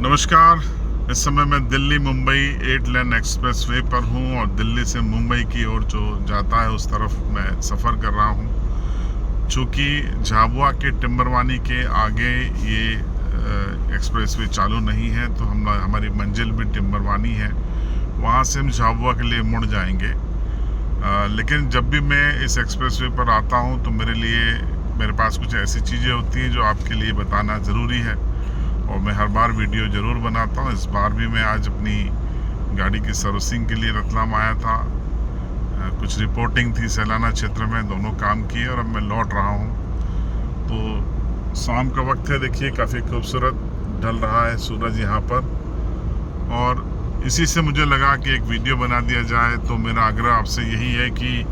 नमस्कार। इस समय मैं दिल्ली मुंबई 8 लेन एक्सप्रेसवे पर हूं और दिल्ली से मुंबई की ओर जो जाता है उस तरफ मैं सफ़र कर रहा हूं। चूँकि झाबुआ के टिम्बरवानी के आगे ये एक्सप्रेसवे चालू नहीं है तो हमारी मंजिल भी टिम्बरवानी है। वहां से हम झाबुआ के लिए मुड़ जाएंगे। लेकिन जब भी मैं इस एक्सप्रेसवे पर आता हूं तो मेरे पास कुछ ऐसी चीज़ें होती हैं जो आपके लिए बताना ज़रूरी है और मैं हर बार वीडियो ज़रूर बनाता हूँ। इस बार भी मैं आज अपनी गाड़ी की सर्विसिंग के लिए रतलाम आया था। कुछ रिपोर्टिंग थी सैलाना क्षेत्र में, दोनों काम किए और अब मैं लौट रहा हूँ। तो शाम का वक्त है, देखिए काफ़ी खूबसूरत ढल रहा है सूरज यहाँ पर और इसी से मुझे लगा कि एक वीडियो बना दिया जाए। तो मेरा आग्रह आपसे यही है कि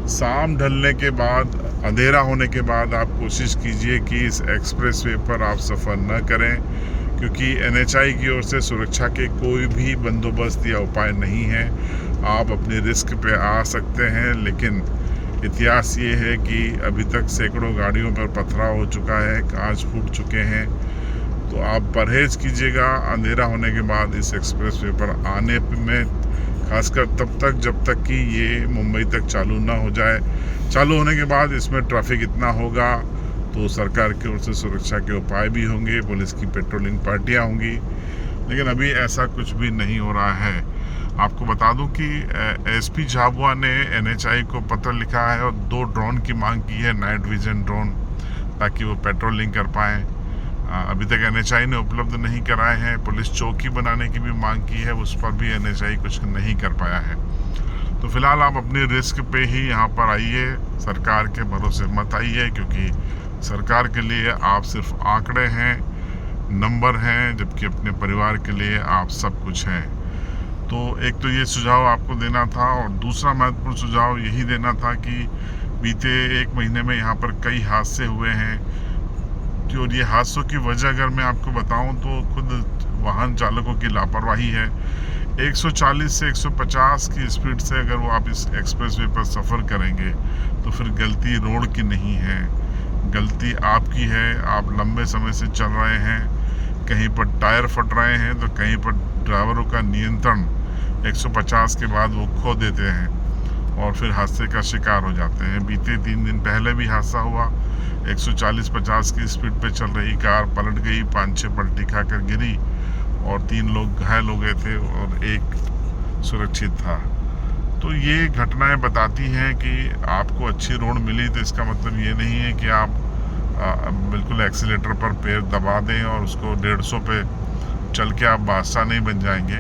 शाम ढलने के बाद, अंधेरा होने के बाद आप कोशिश कीजिए कि इस एक्सप्रेसवे पर आप सफ़र न करें, क्योंकि NHAI की ओर से सुरक्षा के कोई भी बंदोबस्त या उपाय नहीं है। आप अपने रिस्क पे आ सकते हैं, लेकिन इतिहास ये है कि अभी तक सैकड़ों गाड़ियों पर पथराव हो चुका है, कांच फूट चुके हैं। तो आप परहेज़ कीजिएगा अंधेरा होने के बाद इस एक्सप्रेसवे पर आने में, खासकर तब तक जब तक कि ये मुंबई तक चालू ना हो जाए। चालू होने के बाद इसमें ट्रैफिक इतना होगा तो सरकार की ओर से सुरक्षा के उपाय भी होंगे, पुलिस की पेट्रोलिंग पार्टियां होंगी, लेकिन अभी ऐसा कुछ भी नहीं हो रहा है। आपको बता दूं कि SP झाबुआ ने NHAI को पत्र लिखा है और 2 ड्रोन की मांग की है, नाइट विजन ड्रोन, ताकि वो पेट्रोलिंग कर पाएँ। अभी तक NHAI ने उपलब्ध नहीं कराए हैं। पुलिस चौकी बनाने की भी मांग की है, उस पर भी NHAI कुछ नहीं कर पाया है। तो फिलहाल आप अपने रिस्क पे ही यहाँ पर आइए, सरकार के भरोसे मत आइए, क्योंकि सरकार के लिए आप सिर्फ आंकड़े हैं, नंबर हैं, जबकि अपने परिवार के लिए आप सब कुछ हैं। तो एक तो ये सुझाव आपको देना था और दूसरा महत्वपूर्ण सुझाव यही देना था कि बीते 1 महीने में यहाँ पर कई हादसे हुए हैं। और ये हादसों की वजह अगर मैं आपको बताऊं तो खुद वाहन चालकों की लापरवाही है। 140 से 150 की स्पीड से अगर वो आप इस एक्सप्रेसवे पर सफ़र करेंगे तो फिर गलती रोड की नहीं है, गलती आपकी है। आप लंबे समय से चल रहे हैं, कहीं पर टायर फट रहे हैं तो कहीं पर ड्राइवरों का नियंत्रण 150 के बाद वो खो देते हैं और फिर हादसे का शिकार हो जाते हैं। बीते 3 दिन पहले भी हादसा हुआ। 140-50 की स्पीड पे चल रही कार पलट गई, 5-6 पलटी खाकर गिरी और 3 लोग घायल हो गए थे और 1 सुरक्षित था। तो ये घटनाएं बताती हैं कि आपको अच्छी रोड मिली तो इसका मतलब ये नहीं है कि आप बिल्कुल एक्सीलेटर पर पैर दबा दें और उसको 150 पे चल के आप बादशाह नहीं बन जाएंगे।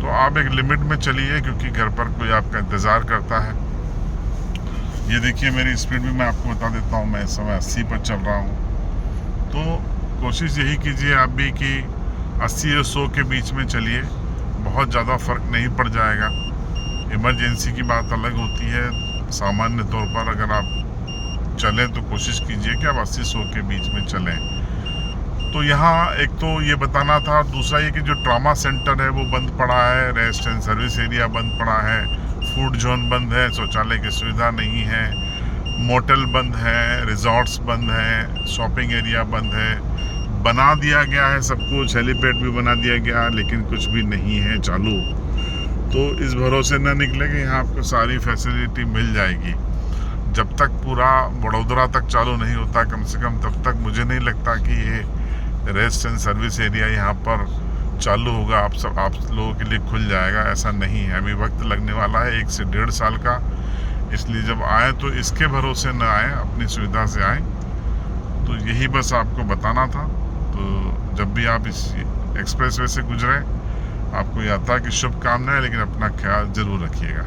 तो आप एक लिमिट में चलिए, क्योंकि घर पर कोई आपका इंतज़ार करता है। ये देखिए मेरी स्पीड भी मैं आपको बता देता हूँ, मैं इस समय 80 पर चल रहा हूँ। तो कोशिश यही कीजिए आप भी कि 80 और 100 के बीच में चलिए, बहुत ज़्यादा फ़र्क नहीं पड़ जाएगा। इमरजेंसी की बात अलग होती है, सामान्य तौर पर अगर आप चलें तो कोशिश कीजिए कि आप 80-100 के बीच में चलें। तो यहाँ एक तो ये बताना था, दूसरा ये कि जो ट्रॉमा सेंटर है वो बंद पड़ा है, रेस्ट एंड सर्विस एरिया बंद पड़ा है, फूड जोन बंद है, शौचालय की सुविधा नहीं है, मोटल बंद है, रिजॉर्ट्स बंद है, शॉपिंग एरिया बंद है। बना दिया गया है सब कुछ, हेलीपैड भी बना दिया गया, लेकिन कुछ भी नहीं है चालू। तो इस भरोसे न निकले कि यहाँ आपको सारी फैसिलिटी मिल जाएगी। जब तक पूरा वडोदरा तक चालू नहीं होता कम से कम, तब तक मुझे नहीं लगता कि ये रेस्ट एंड सर्विस एरिया यहाँ पर चालू होगा, आप लोगों के लिए खुल जाएगा, ऐसा नहीं है। अभी वक्त लगने वाला है 1 से 1.5 साल का। इसलिए जब आए तो इसके भरोसे न आए, अपनी सुविधा से आए। तो यही बस आपको बताना था। तो जब भी आप इस एक्सप्रेसवे से गुजरें, आपको यात्रा की शुभकामनाएं, लेकिन अपना ख्याल ज़रूर रखिएगा।